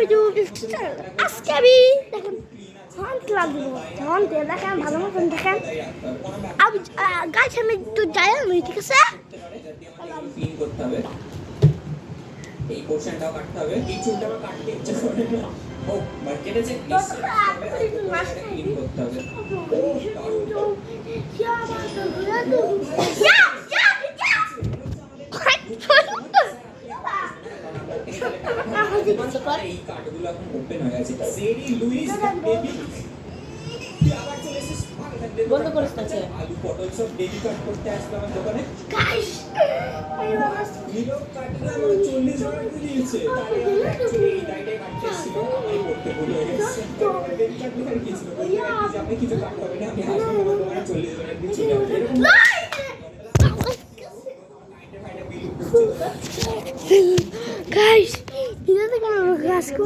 YouTube channel. আজকে আমি দেখেন হন্ট লাগবো হন্ট দেখেন ভালো মতন দেখেন আমি গাছ আমি একটু যাই আমি ঠিক আছে পিন করতে হবে এই পোরশনটাও কাটতে হবে এই চুলটাও কাটতে ইচ্ছা করে না ও মার্কেটে যে পিন করতে হবে এই কার্ডগুলো এখন ওপেন হয়ে গেছে সেরি লুইস বেবি তুই আবার চলে এসেছিস বন্ধ করিস না আলু পটল সব বেবি কাট করতে আসবে আমার দোকানে গাইস নিলো কাটলে আমার 40 টাকা দিয়েছে তাহলে অ্যাকচুয়ালি এই ডাইটাই কাটতে ছিল আমি করতে ভুল হয়ে গেছে বেবি কাট দোকানে গিয়েছিল আপনি কিছু কাট হবে না আমি আসবো আমার দোকানে 40 টাকা দিচ্ছি এরকম Guys, you know the guy who